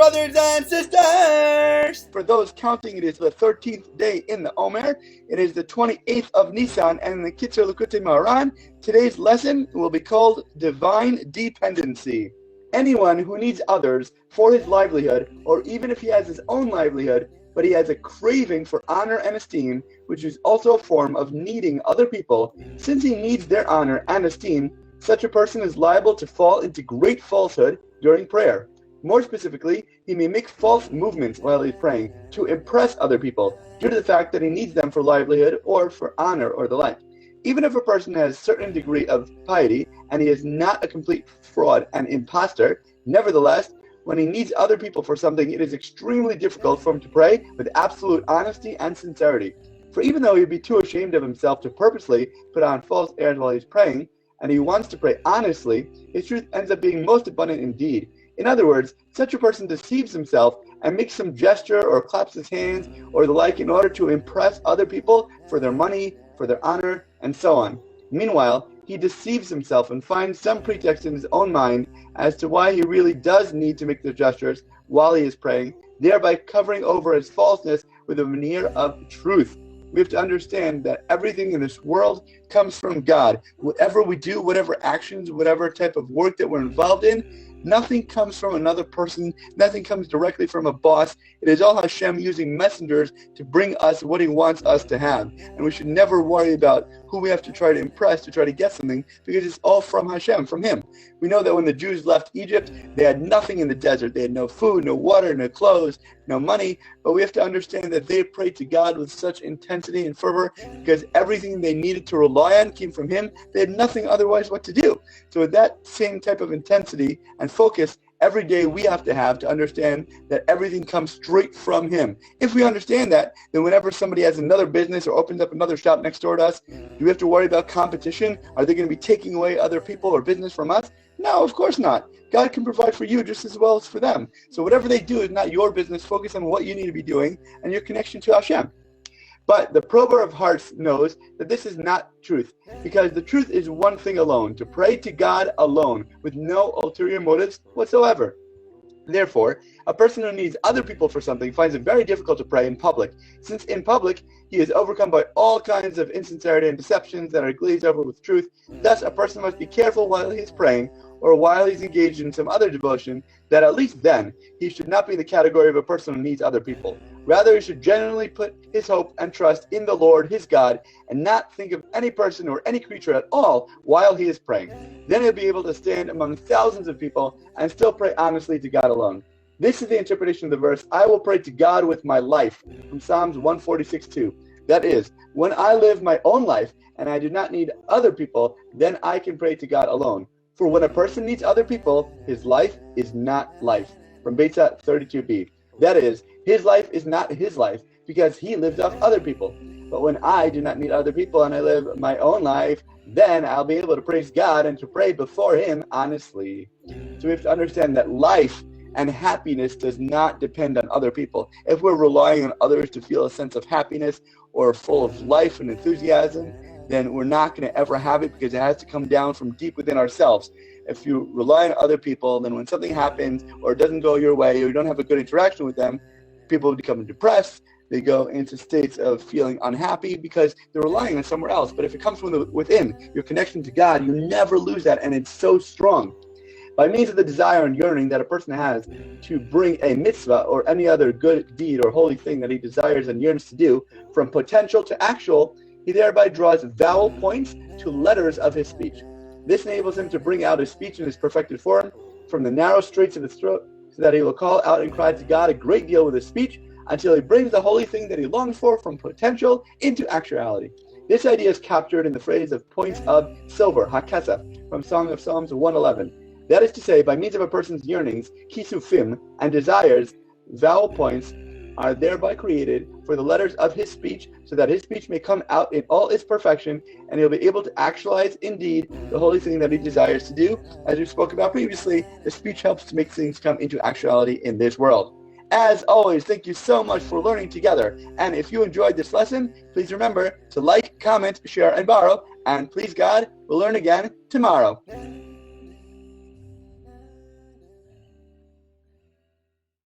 brothers and sisters! For those counting, it is the 13th day in the Omer. It is the 28th of NISAN, and in the Kitzur Likutei Moharan, today's lesson will be called Divine Dependency. Anyone who needs others for his livelihood, or even if he has his own livelihood, but he has a craving for honor and esteem, which is also a form of needing other people, since he needs their honor and esteem, such a person is liable to fall into great falsehood during prayer. More specifically, he may make false movements while he's praying to impress other people due to the fact that he needs them for livelihood or for honor or the like. Even if a person has a certain degree of piety and he is not a complete fraud and imposter, nevertheless, when he needs other people for something, it is extremely difficult for him to pray with absolute honesty and sincerity. For even though he'd be too ashamed of himself to purposely put on false airs while he's praying, and he wants to pray honestly, his truth ends up being most abundant indeed. In other words, such a person deceives himself and makes some gesture or claps his hands or the like in order to impress other people for their money, for their honor, and so on. Meanwhile, he deceives himself and finds some pretext in his own mind as to why he really does need to make the gestures while he is praying, thereby covering over his falseness with a veneer of truth. We have to understand that everything in this world comes from God. Whatever we do, whatever actions, whatever type of work that we're involved in, nothing comes from another person. Nothing comes directly from a boss. It is all Hashem using messengers to bring us what He wants us to have. And we should never worry about who we have to try to impress to try to get something, because it's all from Hashem, from Him. We know that when the Jews left Egypt, they had nothing in the desert. They had no food, no water, no clothes, no money. But we have to understand that they prayed to God with such intensity and fervor because everything they needed to rely on came from Him. They had nothing otherwise what to do. So with that same type of intensity and focus, every day we have to understand that everything comes straight from Him. If we understand that, then whenever somebody has another business or opens up another shop next door to us, do we have to worry about competition? Are they going to be taking away other people or business from us? No, of course not. God can provide for you just as well as for them. So whatever they do is not your business. Focus on what you need to be doing and your connection to Hashem. But the prober of hearts knows that this is not truth, because the truth is one thing alone, to pray to God alone, with no ulterior motives whatsoever. Therefore, a person who needs other people for something finds it very difficult to pray in public, since in public he is overcome by all kinds of insincerity and deceptions that are glazed over with truth. Thus, a person must be careful while he is praying, or while he's engaged in some other devotion, that at least then he should not be in the category of a person who needs other people. Rather, he should genuinely put his hope and trust in the Lord, his God, and not think of any person or any creature at all while he is praying. Then he'll be able to stand among thousands of people and still pray honestly to God alone. This is the interpretation of the verse, I will pray to God with my life, from Psalms 146:2. That is, when I live my own life and I do not need other people, then I can pray to God alone. For when a person needs other people, his life is not life. From Beitzah 32b. That is, his life is not his life, because he lives off other people. But when I do not need other people and I live my own life, then I'll be able to praise God and to pray before Him honestly. So we have to understand that life and happiness does not depend on other people. If we're relying on others to feel a sense of happiness or full of life and enthusiasm, then we're not going to ever have it, because it has to come down from deep within ourselves. If you rely on other people, then when something happens or it doesn't go your way or you don't have a good interaction with them, people become depressed. They go into states of feeling unhappy because they're relying on somewhere else. But if it comes from within, your connection to God, you never lose that, and it's so strong. By means of the desire and yearning that a person has to bring a mitzvah or any other good deed or holy thing that he desires and yearns to do, from potential to actual, he thereby draws vowel points to letters of his speech. This enables him to bring out his speech in his perfected form from the narrow straits of his throat, so that he will call out and cry to God a great deal with his speech until he brings the holy thing that he longs for from potential into actuality. This idea is captured in the phrase of points of silver, hakesef, from Song of Psalms 111. That is to say, by means of a person's yearnings, kisufim, and desires, vowel points are thereby created for the letters of his speech, so that his speech may come out in all its perfection, and he'll be able to actualize indeed the holy thing that he desires to do. As we spoke about previously, the speech helps to make things come into actuality in this world. As always, thank you so much for learning together. And if you enjoyed this lesson, please remember to like, comment, share, and borrow. And please God, we'll learn again tomorrow.